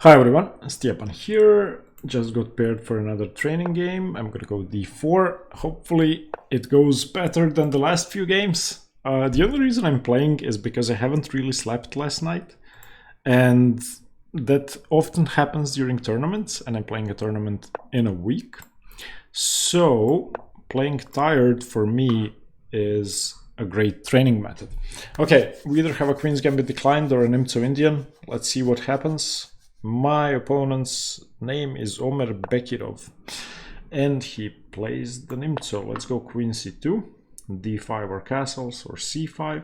Hi everyone, Stepan here. Just got paired for another training game. I'm gonna go d4. Hopefully it goes better than the last few games. The only reason I'm playing is because I haven't really slept last night. And that often happens during tournaments, and I'm playing a tournament in a week. So playing tired for me is a great training method. Okay, we either have a Queen's Gambit declined or a Nimzo Indian. Let's see what happens. My opponent's name is Omer Bekirov, and he plays the Nimzo. Let's go Queen c2, d5 or castles, or c5.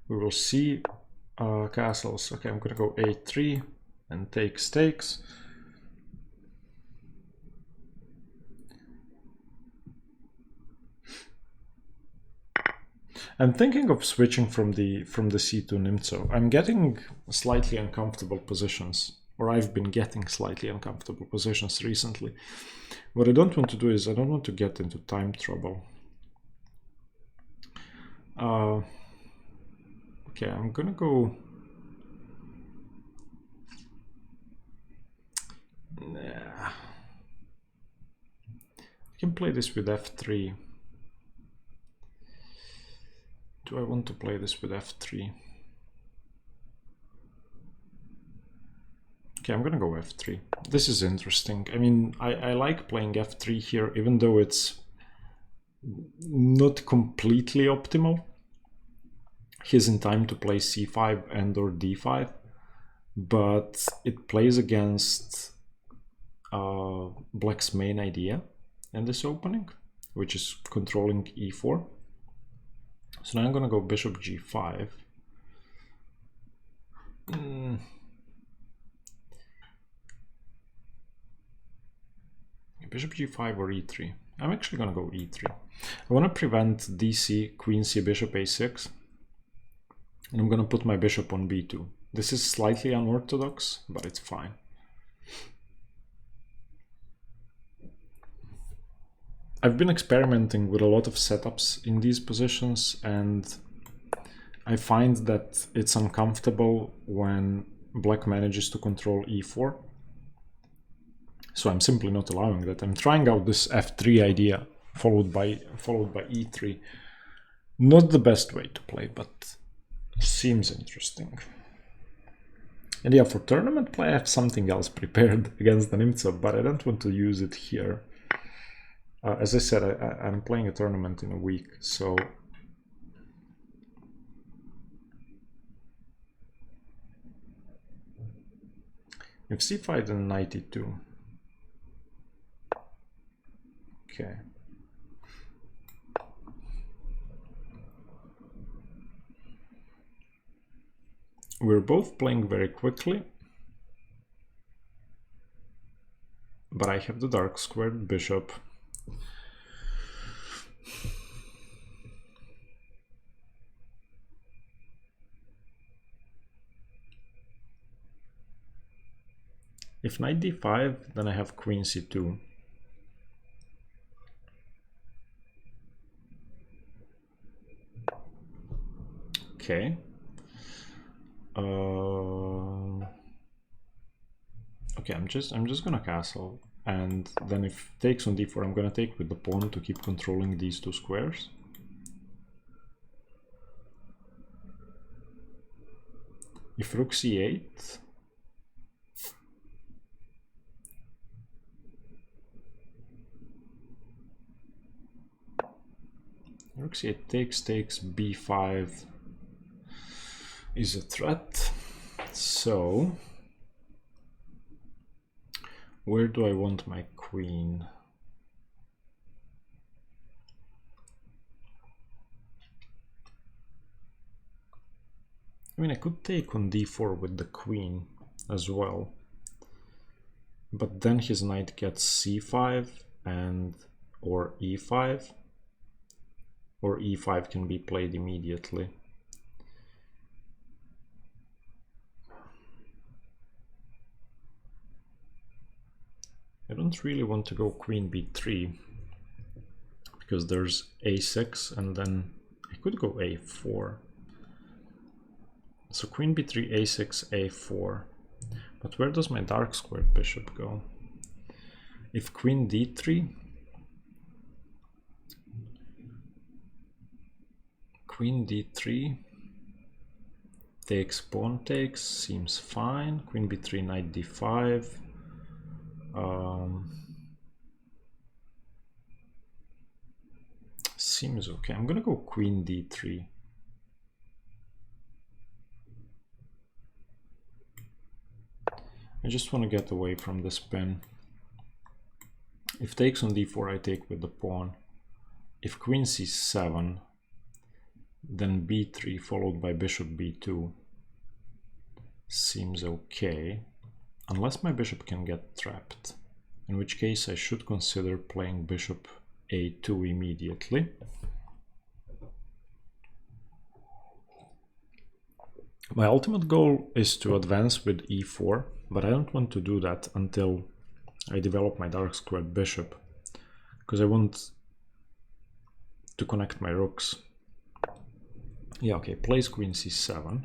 We will see castles. Okay, I'm gonna go a3 and take stakes. I'm thinking of switching from the c2 Nimzo. I'm getting slightly uncomfortable positions, or I've been getting slightly uncomfortable positions recently. What I don't want to do is I don't want to get into time trouble. Okay, I'm gonna go. Nah. I can play this with f3. Do I want to play this with f3? Okay, I'm gonna go f3. This is interesting. I mean, I like playing f3 here, even though it's not completely optimal. He's in time to play c5 and or d5, but it plays against Black's main idea in this opening, which is controlling e4. So now I'm gonna go bishop g5. Bishop g5 or e3. I'm actually gonna go e3. I want to prevent dc, queen c, bishop a6. And I'm gonna put my bishop on b2. This is slightly unorthodox, but it's fine. I've been experimenting with a lot of setups in these positions, and I find that it's uncomfortable when Black manages to control e4. So I'm simply not allowing that. I'm trying out this f3 idea, followed by e3. Not the best way to play, but seems interesting. And yeah, for tournament play I have something else prepared against the Nimzo, but I don't want to use it here. As I said, I'm playing a tournament in a week, so if c5 then knight e2. Okay. We're both playing very quickly, but I have the dark squared bishop. If knight d5, then I have queen c2. Okay. Okay, I'm just gonna castle, and then if takes on d4, I'm gonna take with the pawn to keep controlling these two squares. If rook c8, rook c8 takes b5 is a threat. So where do I want my queen? I mean, I could take on d4 with the queen as well, but then his knight gets c5 and or e5, or e5 can be played immediately. I don't really want to go queen b3 because there's a6, and then I could go a4. So queen b3, a6, a4. But where does my dark squared bishop go? If queen d3, queen d3 takes, pawn takes, seems fine. Queen b3, knight d5. Seems okay. I'm gonna go queen d3. I just want to get away from this pin. If takes on d4, I take with the pawn. If queen c7, then b3 followed by bishop b2 seems okay, unless my bishop can get trapped, in which case I should consider playing bishop a2 immediately. My ultimate goal is to advance with e4, but I don't want to do that until I develop my dark squared bishop, because I want to connect my rooks. Yeah, okay, plays queen c7.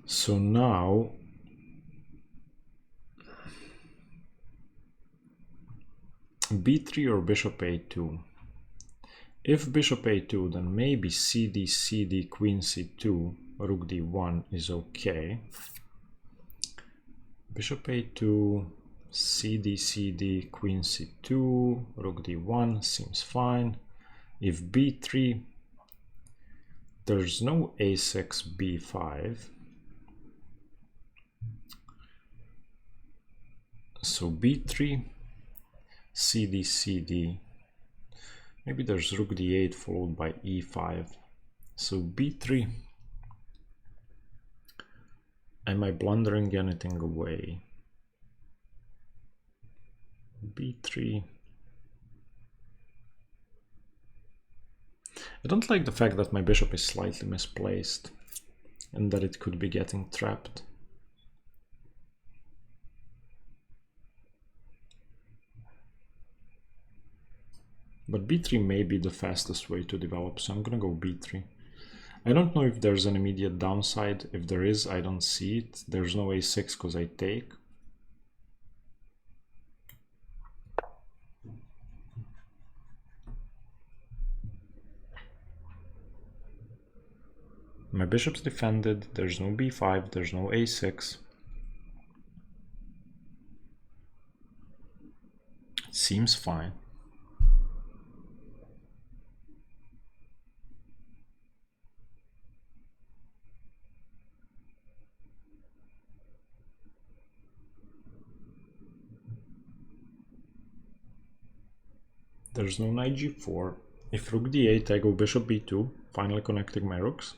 So now b3 or bishop a2. If bishop a2, then maybe cd, cd, queen c2, rook d1 is okay. Bishop a2, cd, cd, queen c2, rook d1 seems fine. If b3, there's no a6, b5. So b3, cd, cd. Maybe there's rook d8 followed by e5. So b3. Am I blundering anything away? b3. I don't like the fact that my bishop is slightly misplaced and that it could be getting trapped. But b3 may be the fastest way to develop, so I'm gonna go b3. I don't know if there's an immediate downside. If there is, I don't see it. There's no a6 because I take. My bishop's defended, there's no b5, there's no a6. It seems fine. There's no knight g4. If rook d8, I go bishop b2, finally connecting my rooks.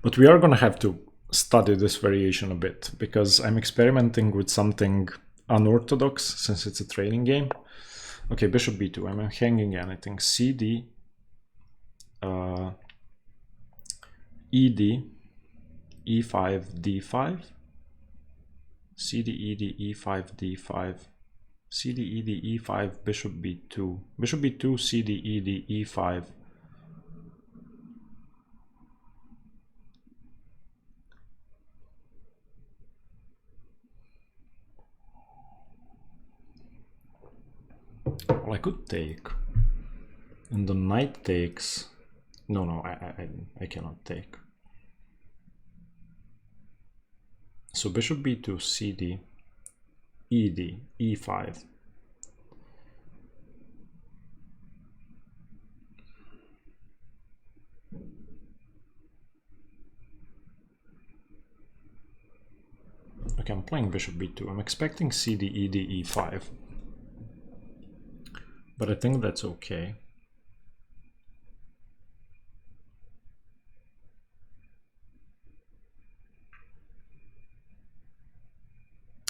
But we are going to have to study this variation a bit, because I'm experimenting with something unorthodox since it's a training game. Okay, bishop b2, I'm hanging anything. cd, ed, e5, d5, cd, ed, e5, d5, cd, ed, e5, bishop b2, bishop b2, cd, ed, e5. Well, I could take, and the knight takes. No, I cannot take. So bishop b2, cd, ed, e5. Okay, I'm playing bishop b2. I'm expecting cd, ed, e5. But I think that's okay.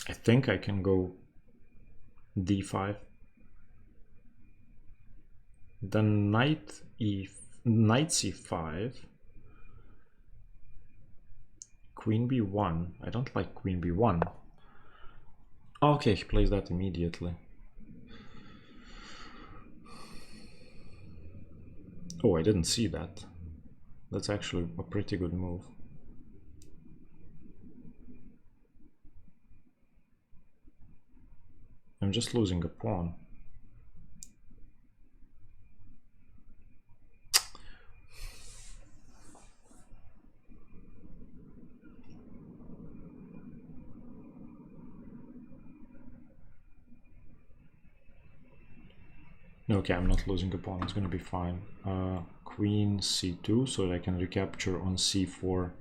I think I can go d5. Then knight c5. Queen b1. I don't like queen b1. Okay, he plays that immediately. Oh, I didn't see that. That's actually a pretty good move. I'm just losing a pawn. Okay, I'm not losing a pawn, it's gonna be fine. Queen c2, so that I can recapture on c4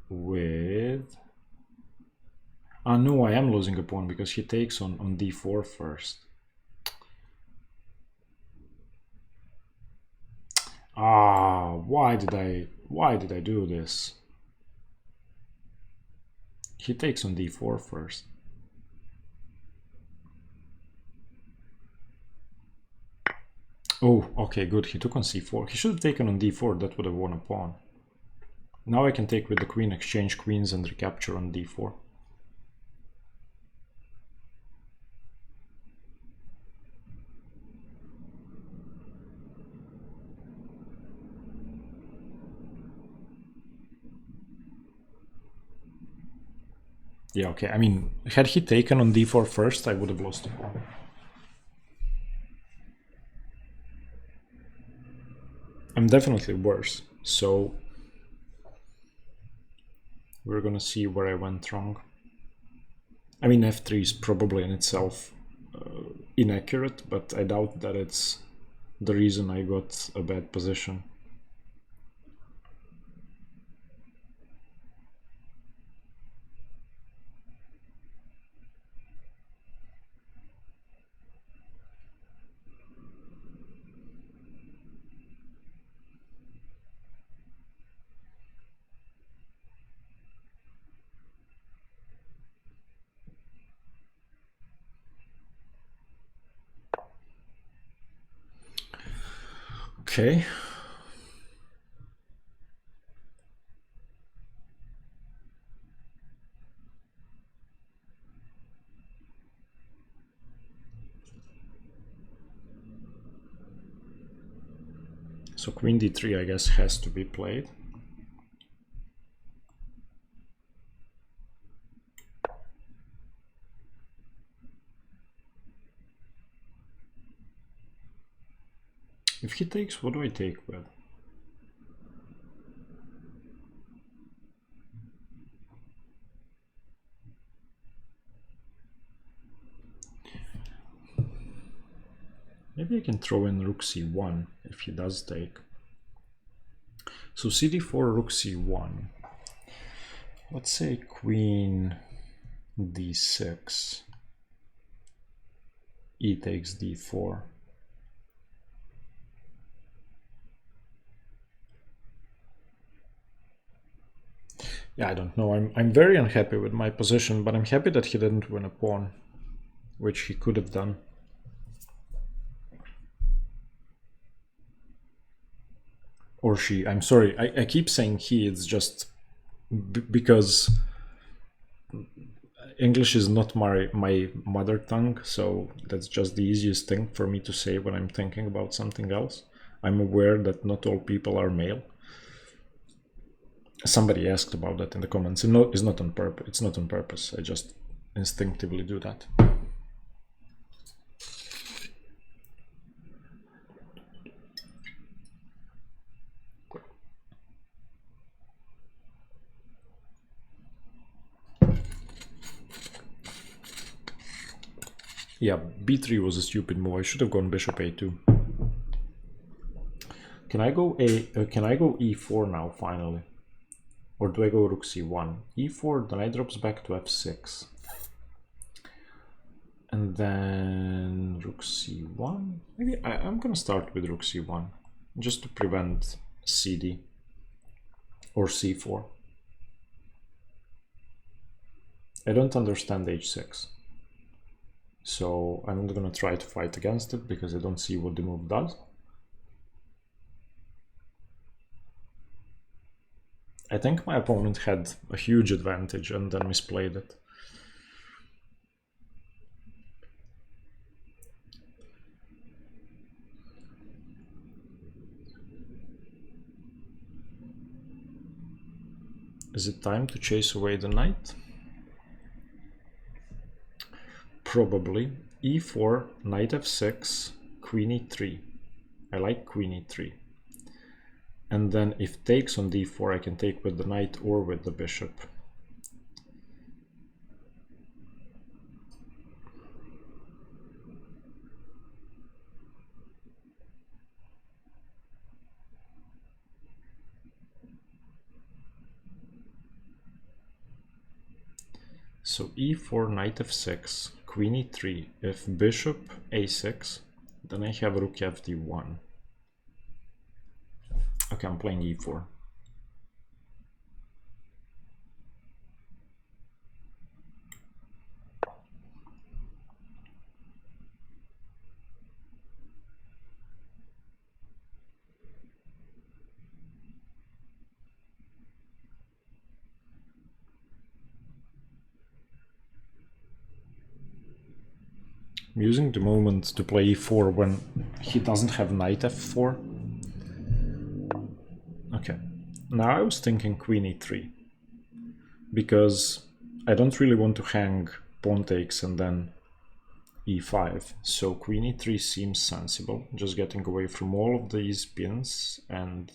with... Ah, no, I am losing a pawn because he takes on d4 first. Ah, why did I do this? He takes on d4 first. Oh, okay, good. He took on c4. He should have taken on d4. That would have won a pawn. Now I can take with the queen, exchange queens, and recapture on d4. Yeah, okay. I mean, had he taken on d4 first, I would have lost the pawn. I'm definitely worse, so we're gonna see where I went wrong. I mean, f3 is probably in itself inaccurate, but I doubt that it's the reason I got a bad position. Okay. So queen d3, I guess, has to be played. If he takes, what do I take with? Maybe I can throw in rook c1 if he does take. So cd4, rook c1. Let's say queen d6. E takes d4. Yeah, I don't know. I'm very unhappy with my position, but I'm happy that he didn't win a pawn, which he could have done. Or she. I'm sorry. I keep saying he. It's just because English is not my mother tongue, so that's just the easiest thing for me to say when I'm thinking about something else. I'm aware that not all people are male. Somebody asked about that in the comments. No, it's not on purpose. It's not on purpose. I just instinctively do that. Yeah, b3 was a stupid move. I should have gone bishop a2. Can I go e4 now finally? Or do I go rook c1? e4, then I drops back to f6. And then rook c1. Maybe I'm gonna start with rook c1 just to prevent cd or c4. I don't understand h6. So I'm not gonna try to fight against it because I don't see what the move does. I think my opponent had a huge advantage and then misplayed it. Is it time to chase away the knight? Probably. e4, knight f6, queen e3. I like queen e3. And then if takes on d4, I can take with the knight or with the bishop. So e4, knight f6, queen e3. If bishop a6, then I have rook fd1. Okay, I'm playing e4. I'm using the moment to play e4 when he doesn't have knight f4. Okay, now I was thinking queen e3, because I don't really want to hang pawn takes and then e5. So queen e3 seems sensible, just getting away from all of these pins and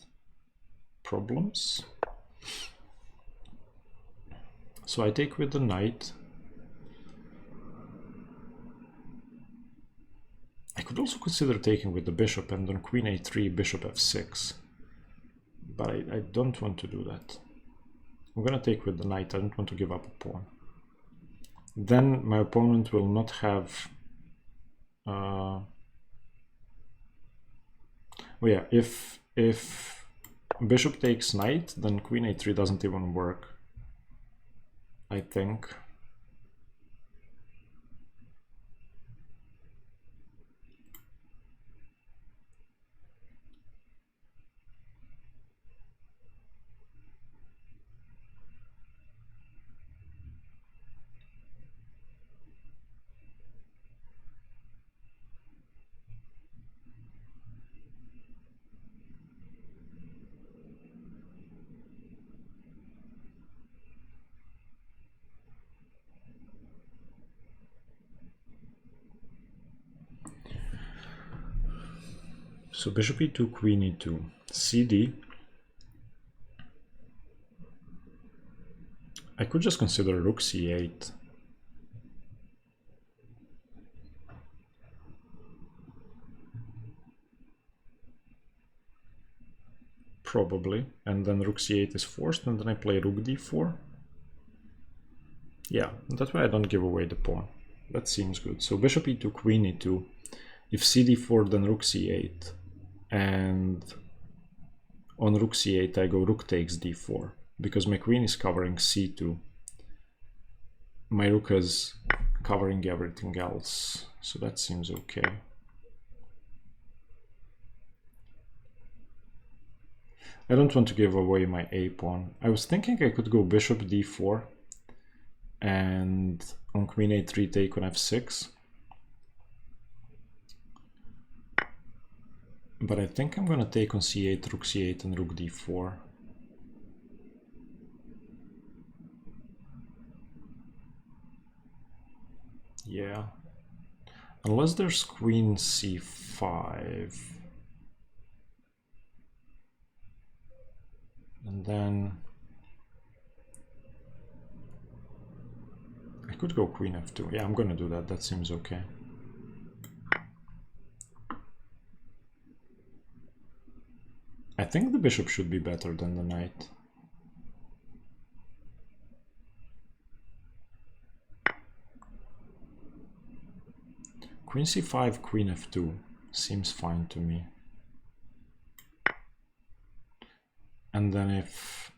problems. So I take with the knight. I could also consider taking with the bishop and then queen a3, bishop f6. But I don't want to do that. I'm gonna take with the knight. I don't want to give up a pawn. Then my opponent will not have... well, yeah, if bishop takes knight, then queen a3 doesn't even work, I think. So bishop e2, queen e2, cd. I could just consider rook c8. Probably. And then rook c8 is forced, and then I play rook d4. Yeah, that way I don't give away the pawn. That seems good. So bishop e2, queen e2. If cd4, then rook c8. And on rook c8, I go rook takes d4. Because my queen is covering c2. My rook is covering everything else. So that seems okay. I don't want to give away my a pawn. I was thinking I could go bishop d4 and on queen a3 take on f6. But I think I'm gonna take on c8, rook c8 and rook d4. Yeah. Unless there's queen c5. And then I could go queen f2. Yeah, I'm gonna do that. That seems okay. I think the bishop should be better than the knight. Queen c5, queen f2 seems fine to me. And then if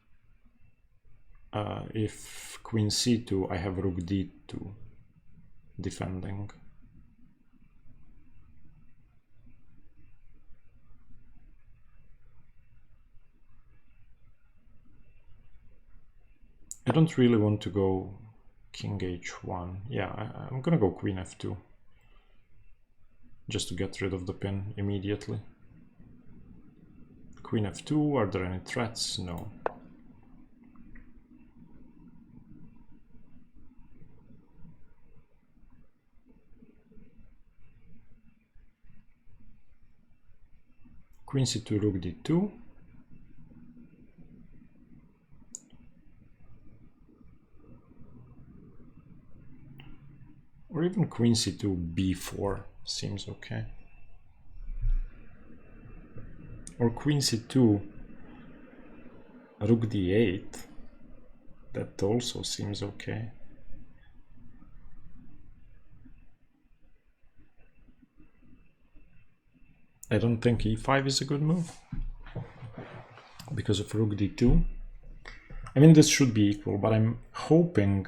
queen c2, I have rook d2 defending. I don't really want to go king h1. Yeah, I'm gonna go queen f2. Just to get rid of the pin immediately. Queen f2, are there any threats? No. Queen c2, rook d2. Or even queen c2, b4 seems okay. Or queen c2, rook d8. That also seems okay. I don't think e5 is a good move because of rook d2. I mean, this should be equal, but I'm hoping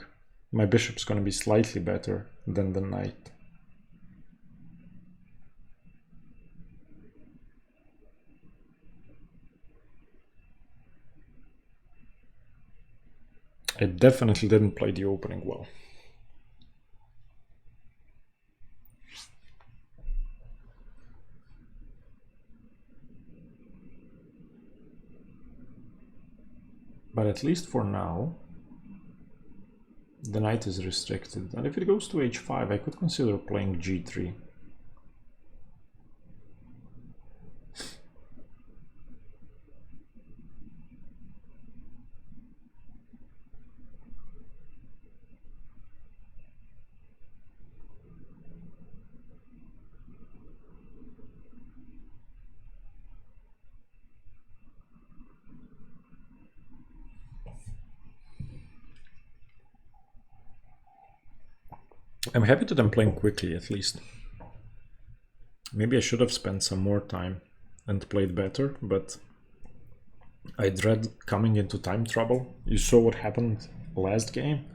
my bishop's going to be slightly better than the knight. I definitely didn't play the opening well. But at least for now, the knight is restricted. And if it goes to h5, I could consider playing g3. I'm happy that I'm playing quickly, at least. Maybe I should have spent some more time and played better, but I dread coming into time trouble. You saw what happened last game?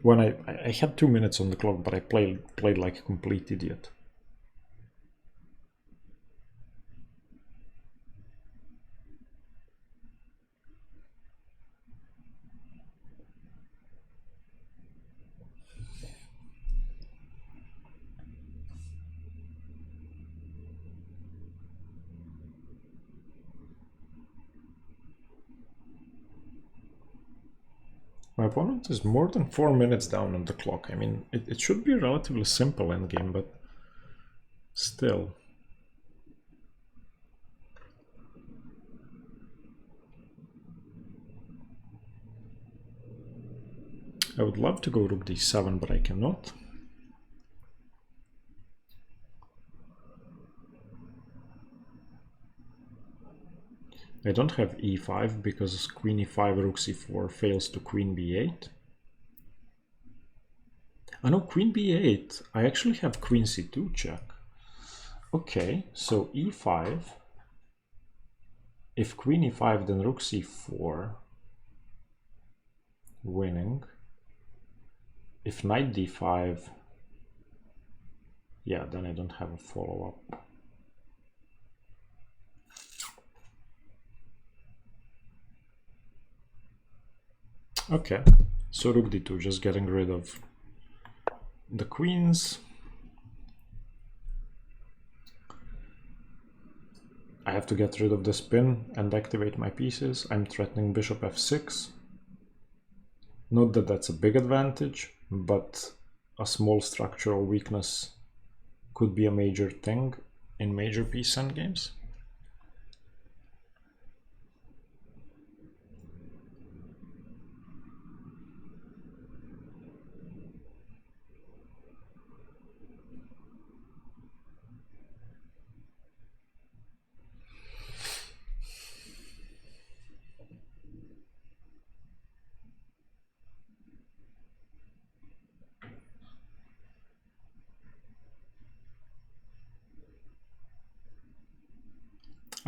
When I had 2 minutes on the clock, but I played like a complete idiot. My opponent is more than 4 minutes down on the clock. I mean, it should be a relatively simple endgame, but still. I would love to go rook d7, but I cannot. I don't have e5 because queen e5, rook c4 fails to queen b8. Oh no, queen b8. I actually have queen c2 check. Okay, so e5. If queen e5, then rook c4. Winning. If knight d5. Yeah, then I don't have a follow-up. Okay, so rook d2, just getting rid of the queens. I have to get rid of the spin and activate my pieces. I'm threatening bishop f6. Not that that's a big advantage, but a small structural weakness could be a major thing in major piece endgames.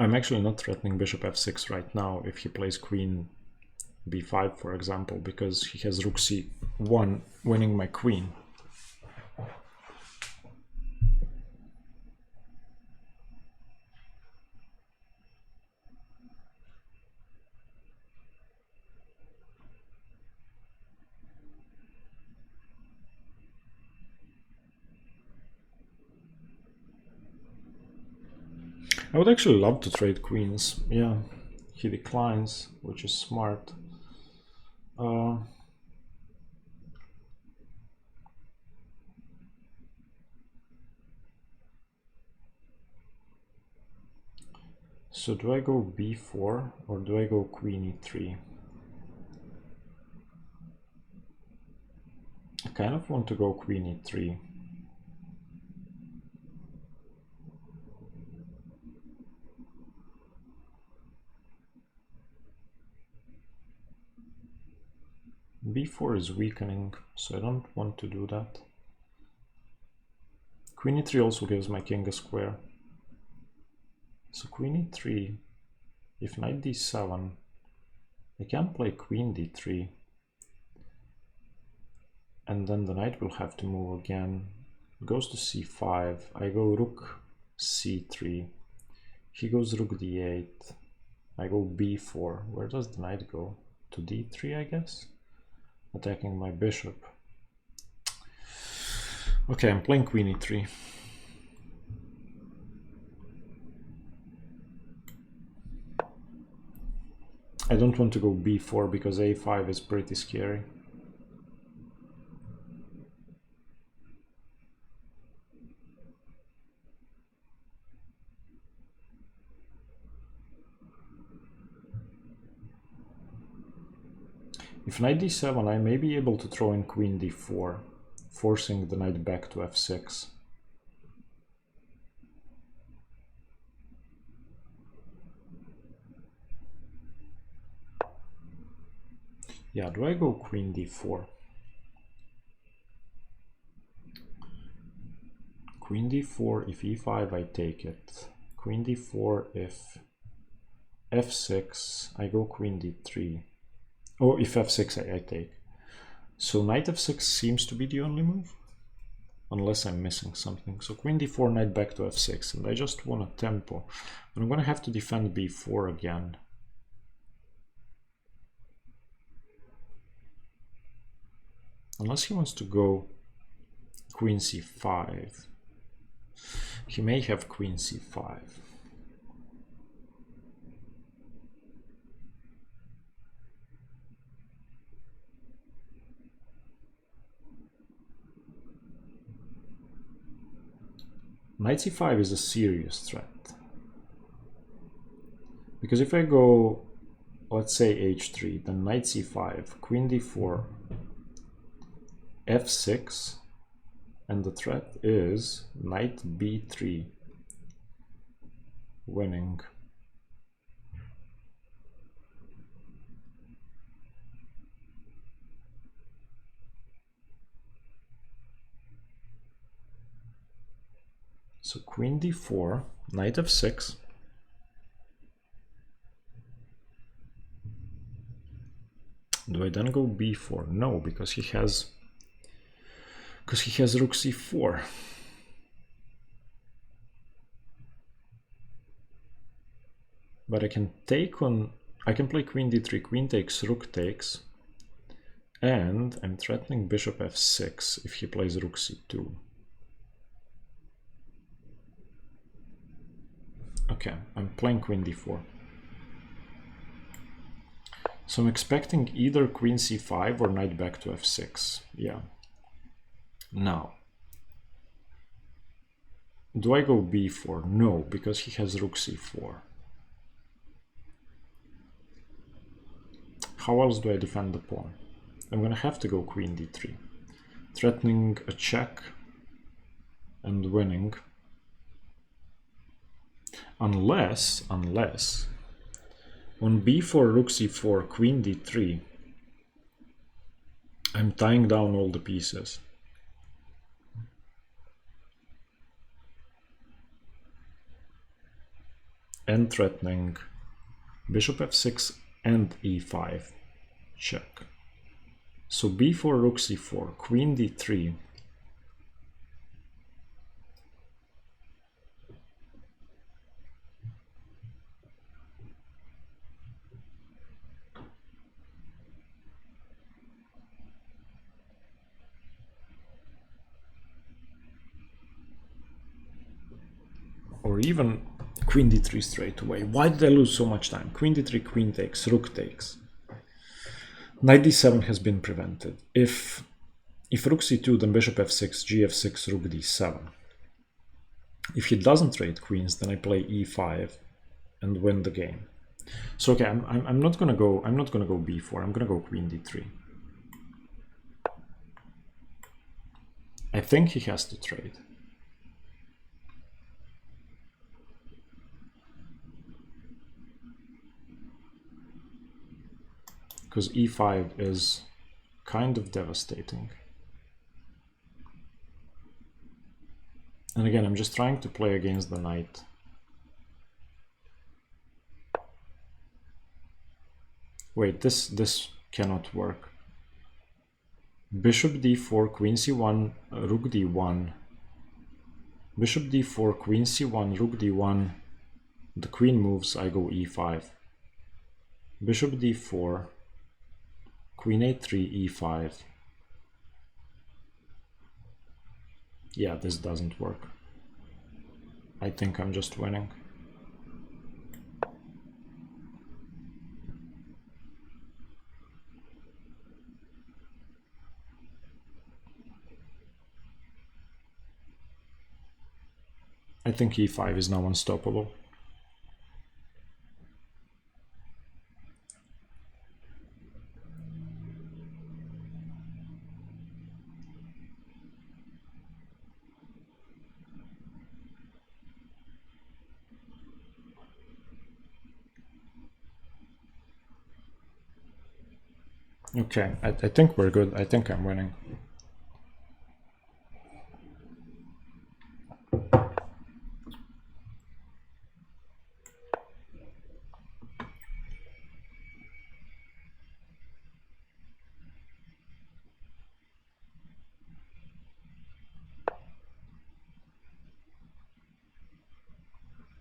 I'm actually not threatening bishop f6 right now if he plays queen b5, for example, because he has rook c1 winning my queen. I would actually love to trade queens. Yeah, he declines, which is smart. So do I go b4 or do I go queen e3? I kind of want to go queen e3. b4 is weakening, so I don't want to do that. Queen e3 also gives my king a square. So queen e3, if knight d7, I can play queen d3. And then the knight will have to move again. It goes to c5, I go rook c3. He goes rook d8, I go b4. Where does the knight go? To d3, I guess? Attacking my bishop. Okay, I'm playing queen e3. I don't want to go b4 because a5 is pretty scary. If knight d7, I may be able to throw in queen d4, forcing the knight back to f6. Yeah, do I go queen d4? Queen d4, if e5, I take it. Queen d4, if f6, I go queen d3. Or if f6, I take. So knight f6 seems to be the only move, unless I'm missing something. So queen d4, knight back to f6, and I just want a tempo. But I'm going to have to defend b4 again. Unless he wants to go queen c5. He may have queen c5. Knight c5 is a serious threat. Because if I go, let's say h3, then knight c5, queen d4, f6, and the threat is knight b3, winning. So queen d4, knight f6, do I then go b4? No, because he has rook c4. But I can take on, I can play queen d3, queen takes, rook takes, and I'm threatening bishop f6 if he plays rook c2. Okay, I'm playing queen d4. So I'm expecting either queen c5 or knight back to f6. Yeah. Now, do I go b4? No, because he has rook c4. How else do I defend the pawn? I'm going to have to go queen d3, threatening a check and winning. Unless on b4, rook c4, queen d3, I'm tying down all the pieces. And threatening bishop f6 and e5 check. So b4, rook c4, queen d3, or even queen d3 straight away. Why did I lose so much time? Queen d3, queen takes, rook takes. Knight d7 has been prevented. If rook c2, then bishop f6, gf6, rook d7. If he doesn't trade queens, then I play e5. and win the game. So okay, I'm not gonna go b4. I'm gonna go queen d3. I think he has to trade. Because e5 is kind of devastating. And again, I'm just trying to play against the knight. Wait, this cannot work. Bishop d4, queen c1, rook d1. Bishop d4, queen c1, rook d1. The queen moves, I go e5. Bishop d4, queen a3, e5. Yeah, this doesn't work. I think I'm just winning. I think e5 is now unstoppable. Okay, I think we're good. I think I'm winning.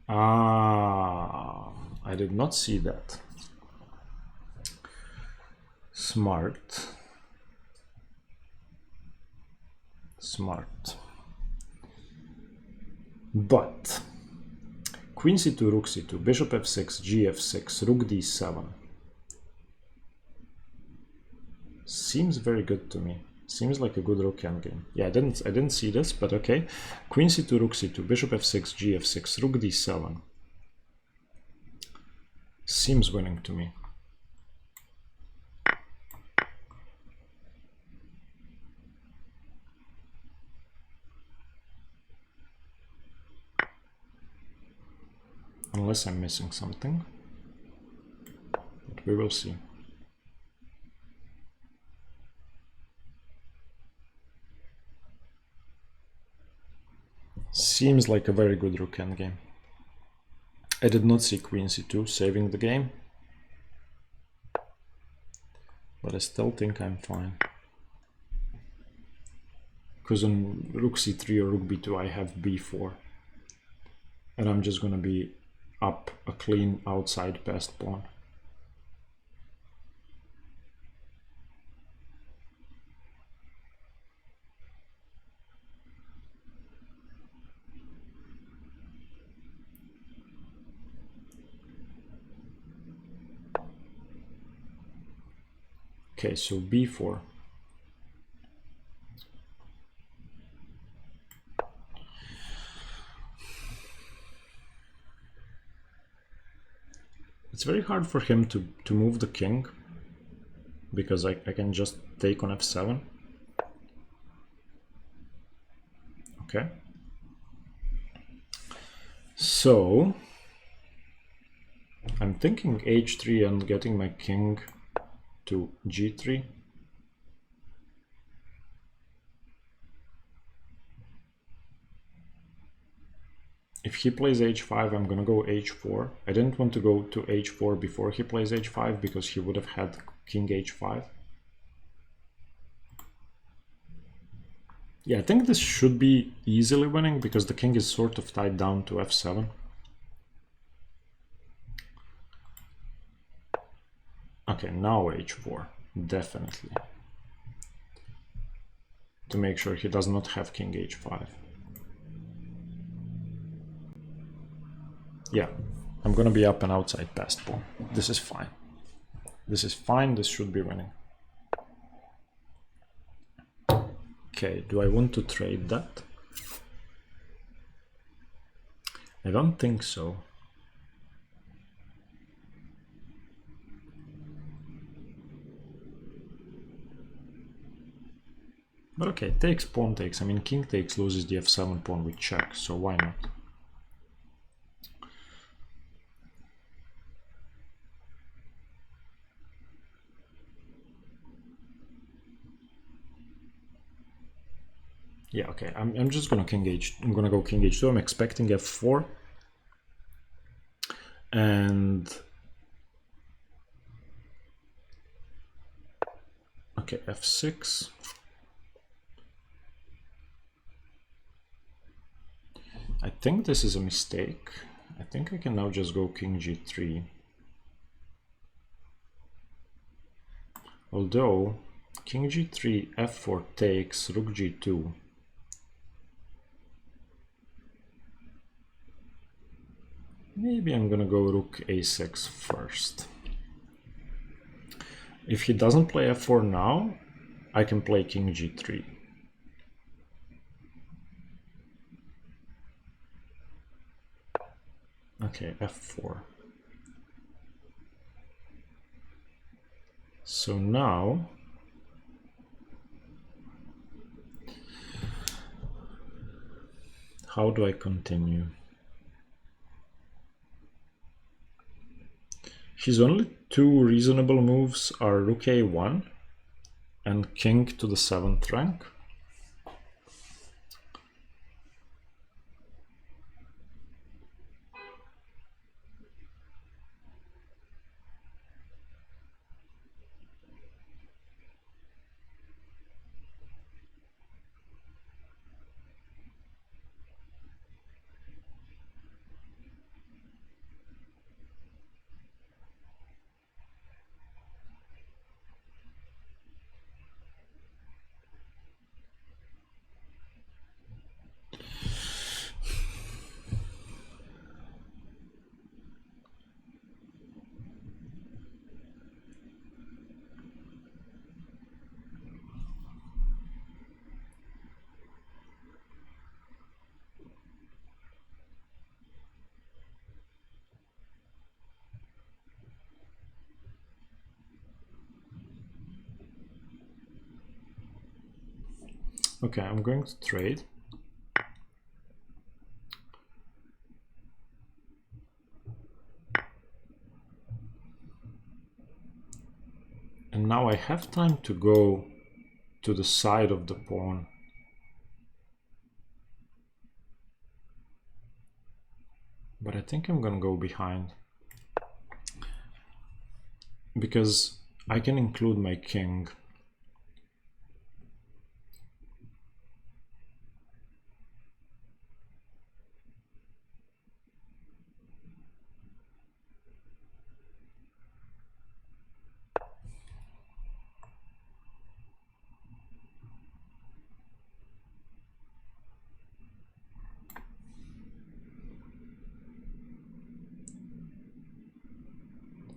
Ah, I did not see that. Smart. Smart. But queen c2, rook c2, bishop f6, gf6, rook d7. Seems very good to me. Seems like a good rook endgame. Yeah, I didn't see this, but okay. Queen c2, rook c2, bishop f6, gf6, rook d7. Seems winning to me. Unless I'm missing something. But we will see. Seems like a very good rook endgame. I did not see queen c2 saving the game. But I still think I'm fine. Because on rook c3 or rook b2 I have b4. And I'm just gonna be up a clean outside passed pawn. Okay, so b4. It's very hard for him to move the king, because I can just take on f7. Okay. So I'm thinking h3 and getting my king to g3. If he plays h5, I'm gonna go h4. I didn't want to go to h4 before he plays h5 because he would have had king h5. Yeah, I think this should be easily winning because the king is sort of tied down to f7. Okay, now h4, definitely. To make sure he does not have king h5. Yeah, I'm gonna be up and outside passed pawn. This is fine. This is fine, this should be winning. Okay, do I want to trade that? I don't think so. But okay, takes, pawn takes. I mean, king takes loses the f7 pawn with check, so why not? Yeah, okay, I'm just gonna king h. I'm gonna go king h2. I'm expecting f4. And okay, f6. I think this is a mistake. I think I can now just go king g3. Although king g3, f4 takes, rook g2. Maybe I'm gonna go rook a6 first. If he doesn't play f4 now, I can play king g3. Okay, f4. So now how do I continue? His only two reasonable moves are rook a1 and king to the 7th rank. Okay, I'm going to trade. And now I have time to go to the side of the pawn. But I think I'm gonna go behind. Because I can include my king.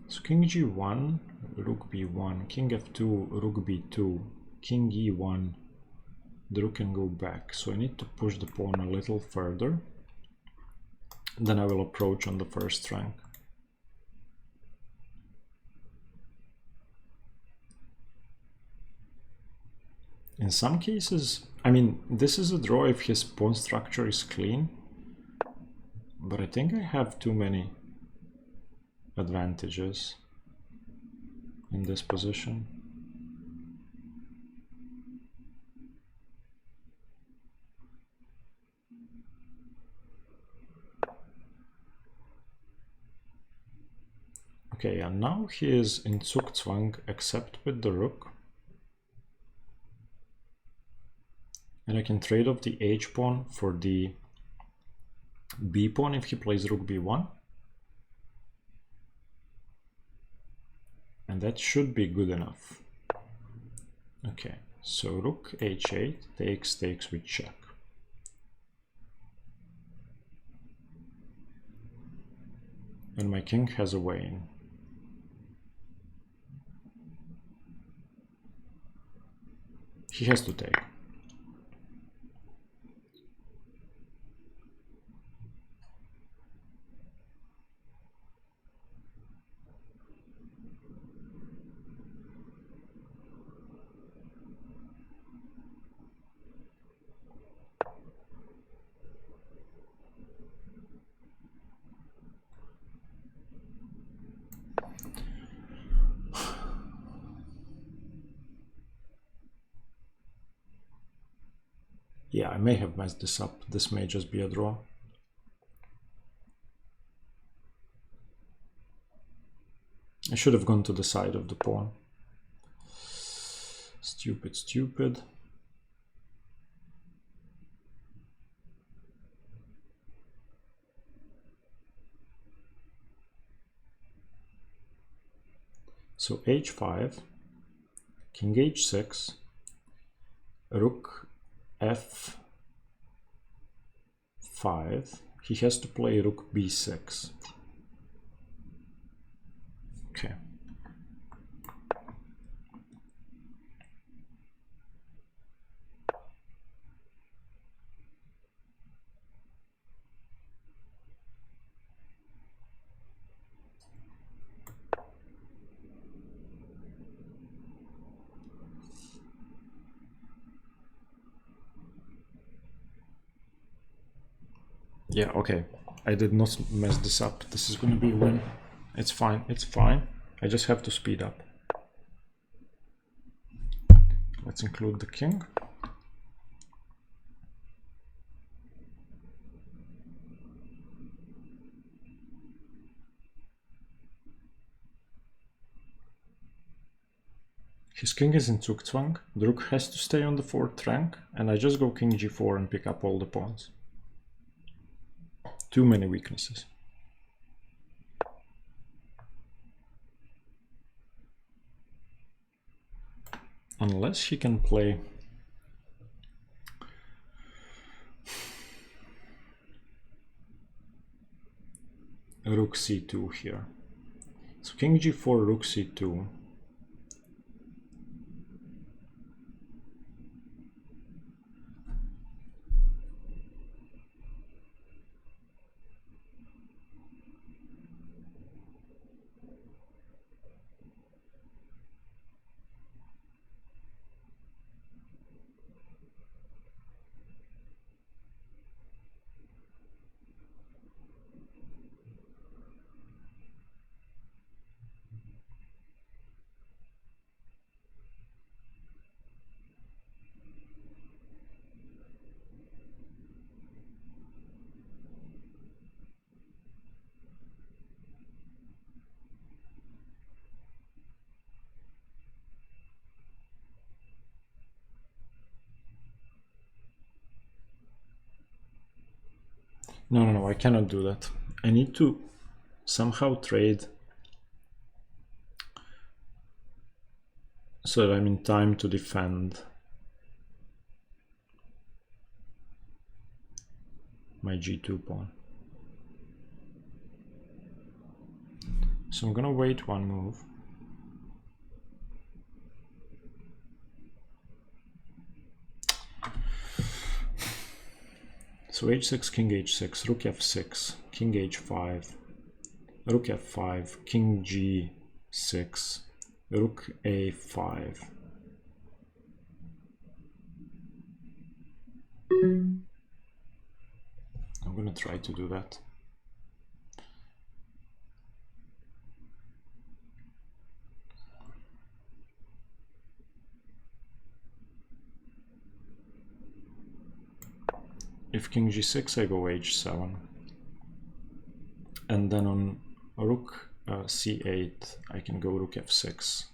So king g1, rook b1, king f2, rook b2, king e1, the rook can go back. So I need to push the pawn a little further. Then I will approach on the first rank. In some cases, I mean, this is a draw if his pawn structure is clean, but I think I have too many advantages in this position. Okay, and now he is in Zugzwang except with the rook. And I can trade off the h pawn for the b pawn if he plays rook b1. And that should be good enough. Okay, so rook h8 takes with check. And my king has a way in. He has to take. Yeah, I may have messed this up. This may just be a draw. I should have gone to the side of the pawn. Stupid, stupid. So h5, king h6, rook f5. He has to play rook b6. Okay. Yeah, okay. I did not mess this up. This is going to be a win. It's fine. It's fine. I just have to speed up. Let's include the king. His king is in Zugzwang. The rook has to stay on the 4th rank, and I just go king g4 and pick up all the pawns. Too many weaknesses. Unless he can play rook c2 here. So king g4, rook c2. No, I cannot do that. I need to somehow trade so that I'm in time to defend my g2 pawn. So I'm gonna wait one move. So h6, king h6, rook f6, king h5, rook f5, king g6, rook a5. I'm gonna try to do that. If king g6, I go h7. And then on rook c8, I can go rook f6.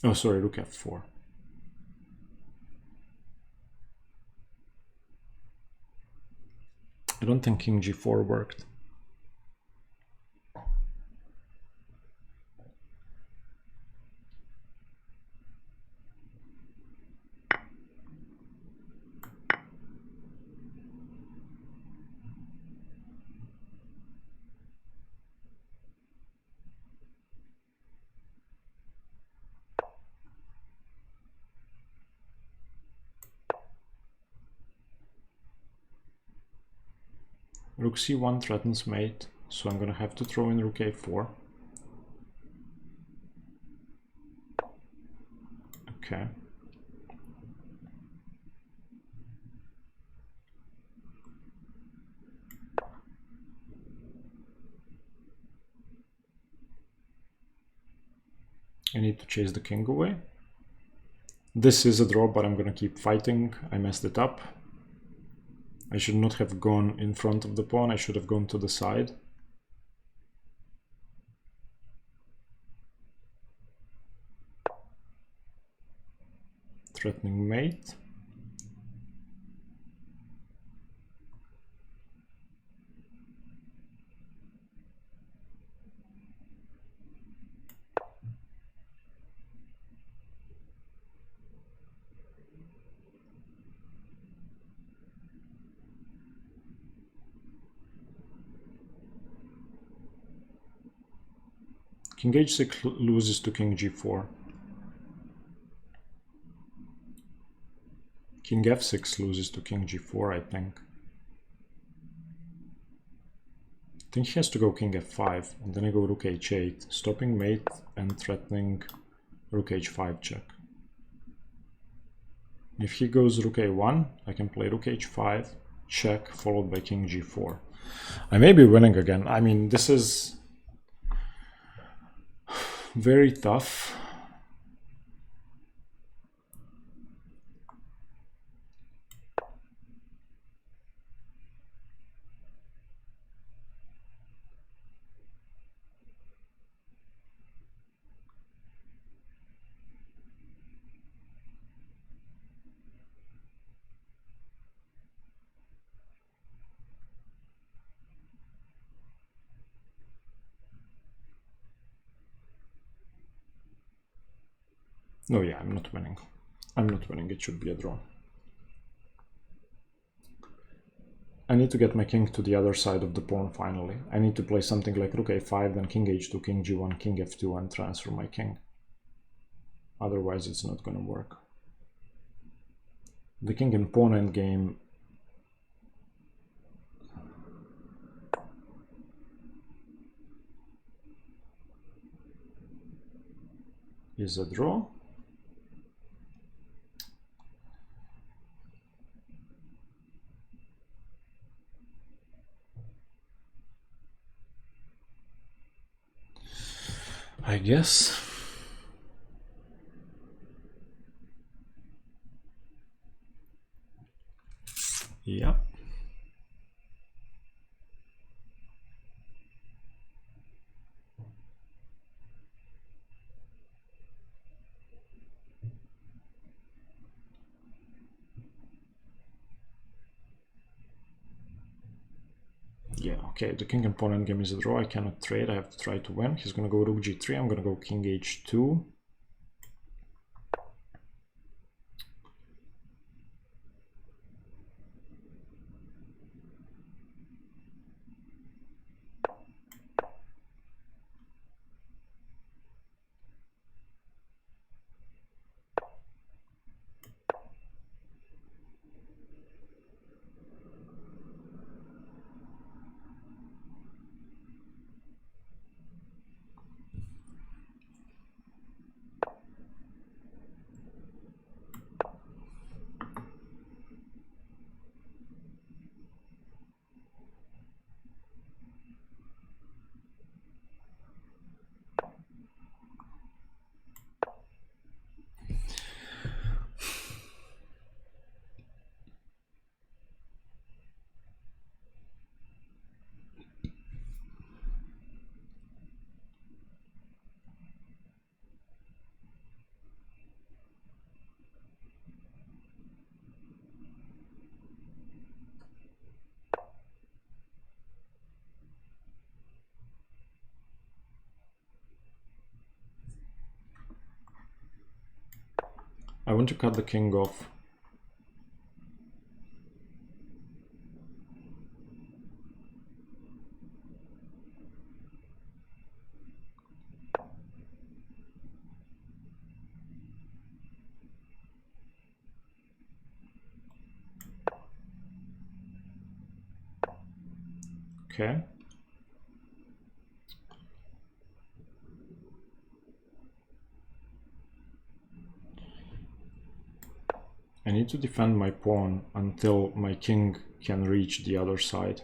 Oh, sorry, rook f4. I don't think king g4 worked. Rook c1 threatens mate, so I'm gonna have to throw in rook a4. Okay. I need to chase the king away. This is a draw, but I'm gonna keep fighting. I messed it up. I should not have gone in front of the pawn. I should have gone to the side. Threatening mate. King h6 loses to king g4. King f6 loses to king g4, I think. I think he has to go king f5, and then I go rook h8, stopping mate and threatening rook h5 check. If he goes rook a1, I can play rook h5, check, followed by king g4. I may be winning again. I mean, this is very tough. No, yeah, I'm not winning. I'm not winning. It should be a draw. I need to get my king to the other side of the pawn finally. I need to play something like rook a5, then king h2, king g1, king f2, and transfer my king. Otherwise, it's not going to work. The king and pawn endgame is a draw. I guess. Yeah. Yeah, okay, the king and pawn endgame is a draw. I cannot trade. I have to try to win. He's going to go rook g3. I'm going to go king h2. I want to cut the king off. Okay. I need to defend my pawn until my king can reach the other side.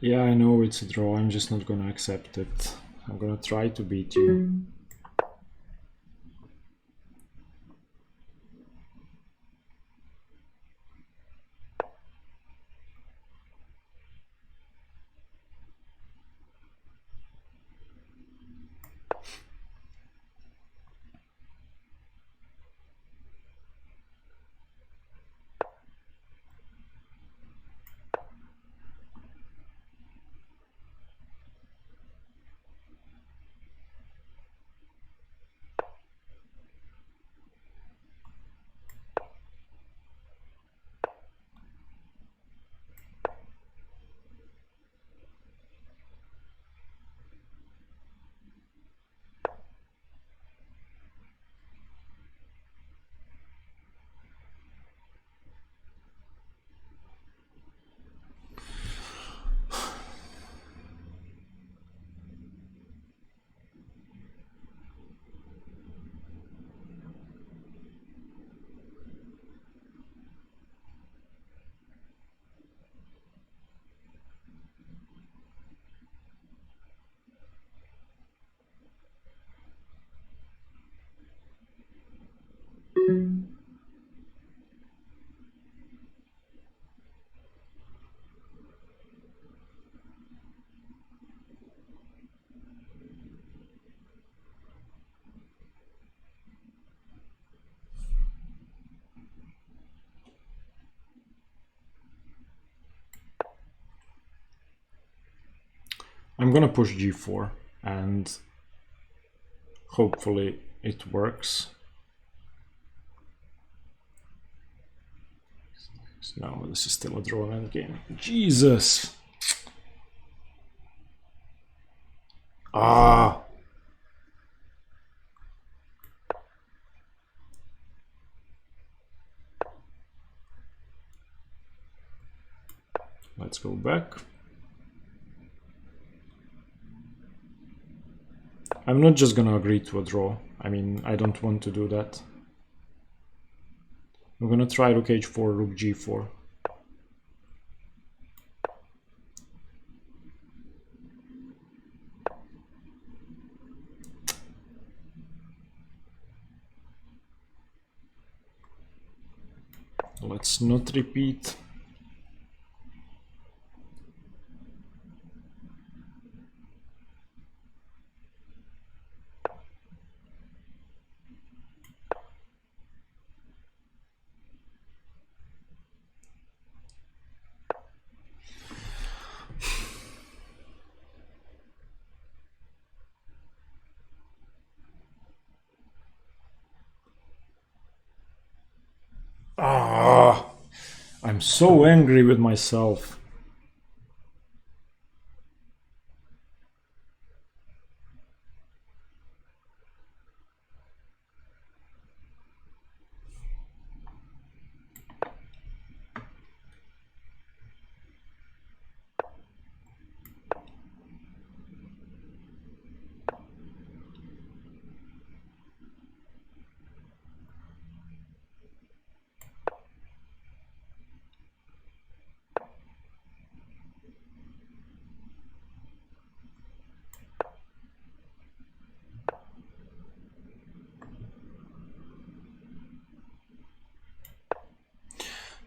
Yeah, I know it's a draw. I'm just not gonna accept it. I'm gonna try to beat you. I'm gonna push g4 and hopefully it works. No, this is still a drawn endgame. Jesus! Ah! Let's go back. I'm not just gonna agree to a draw. I mean, I don't want to do that. I'm gonna try rook h4, rook g4. Let's not repeat. Ah! I'm so angry with myself.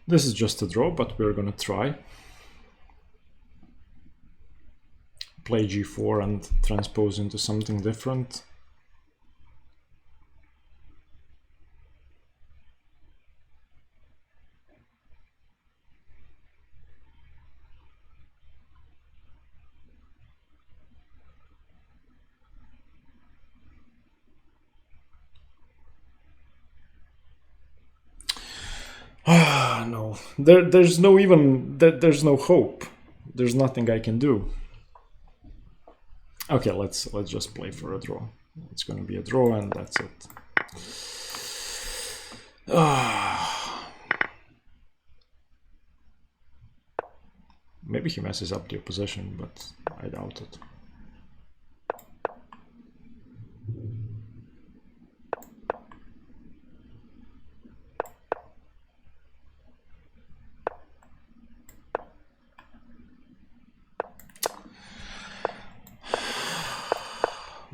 This is just a draw, but we're gonna try. Play g4 and transpose into something different. Ah, no. There's no even... There's no hope. There's nothing I can do. Okay, let's just play for a draw. It's gonna be a draw and that's it. Maybe he messes up the opposition, but I doubt it.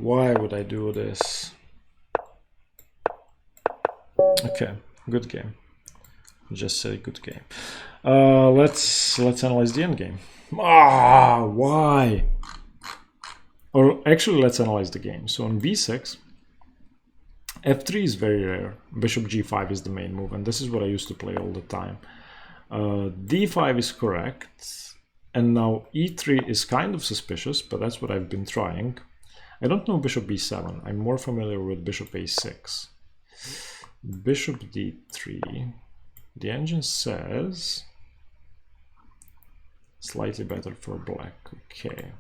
Why would I do this? Okay, good game. Just say good game. Let's analyze the end game. Ah, why? Or actually, let's analyze the game. So on b6, f3 is very rare. Bishop g5 is the main move, and this is what I used to play all the time. d5 is correct, and now e3 is kind of suspicious, but that's what I've been trying. I don't know bishop b7. I'm more familiar with bishop a6. Bishop d3. The engine says slightly better for black. Okay.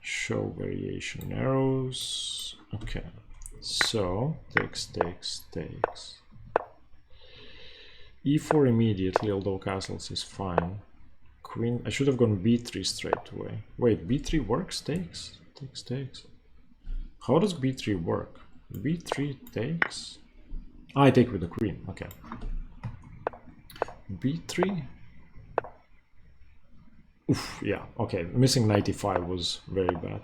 Show variation arrows. Okay. So takes. e4 immediately, although castles is fine. Queen. I should have gone b3 straight away. Wait, b3 works? Takes. How does b3 work? b3 takes. I take with the queen. Okay. b3. Oof, yeah, okay. Missing knight e5 was very bad.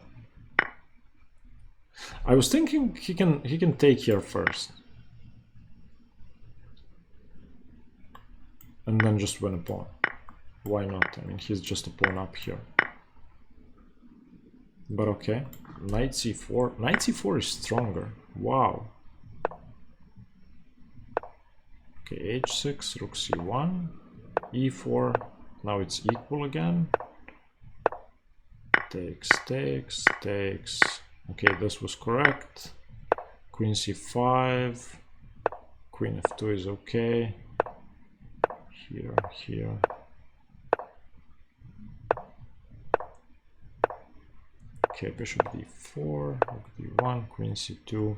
I was thinking he can take here first. And then just win a pawn. Why not? I mean, he's just a pawn up here. But okay. Knight c4. Knight c4 is stronger. Wow. Okay, h6, rook c1, e4. Now it's equal again. Takes. Okay, this was correct. Queen c5. Queen f2 is okay. Here. Okay, bishop d4, rook d1, queen c2.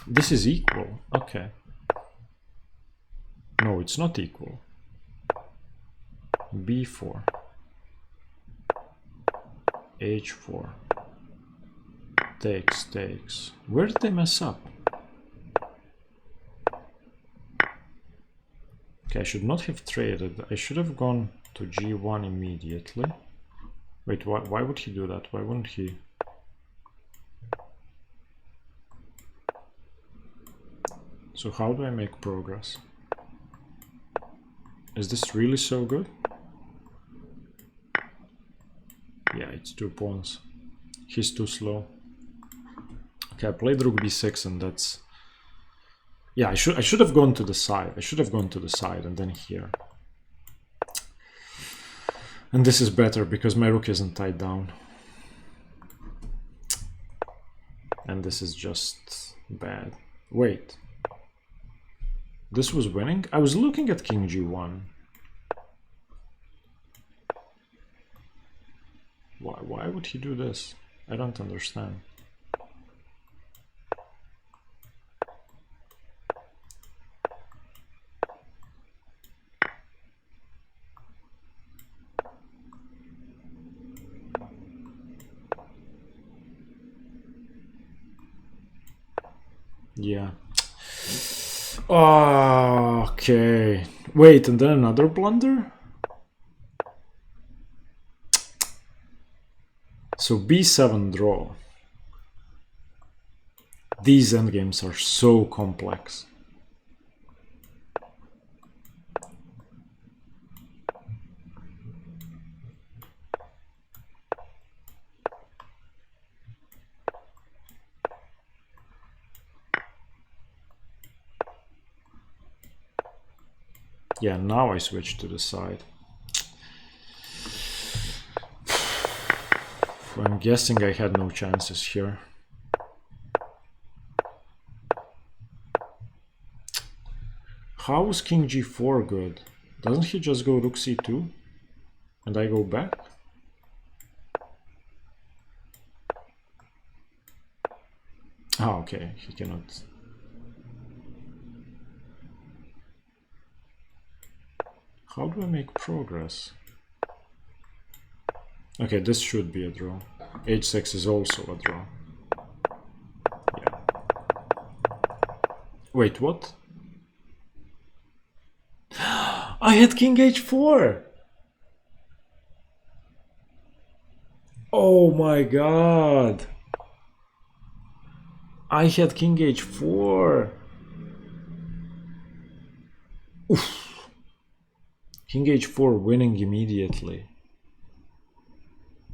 This is equal. Okay. No, it's not equal. b4. h4. Takes. Where did they mess up? Okay, I should not have traded. I should have gone to g1 immediately. Wait, why would he do that? Why wouldn't he? So how do I make progress? Is this really so good? Yeah, it's 2 pawns. He's too slow. Okay, I played rook b6 and that's... Yeah, I should have gone to the side. I should have gone to the side and then here. And this is better because my rook isn't tied down. And this is just bad. Wait. This was winning? I was looking at king g1. Why would he do this? I don't understand. Yeah. Oh, okay. Wait, and then another blunder? So b7 draw. These endgames are so complex. Yeah, now I switch to the side. I'm guessing I had no chances here. How is king g4 good? Doesn't he just go rook c2? And I go back? Oh, okay, he cannot. How do I make progress? Okay, this should be a draw. h6 is also a draw. Yeah. Wait, what? I had king h4! Oh my god! I had king h4. Oof. King h4 winning immediately.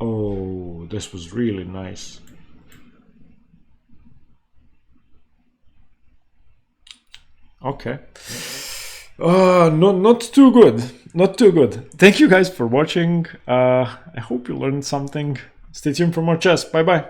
Oh, this was really nice. Okay. Not too good. Not too good. Thank you guys for watching. I hope you learned something. Stay tuned for more chess. Bye bye.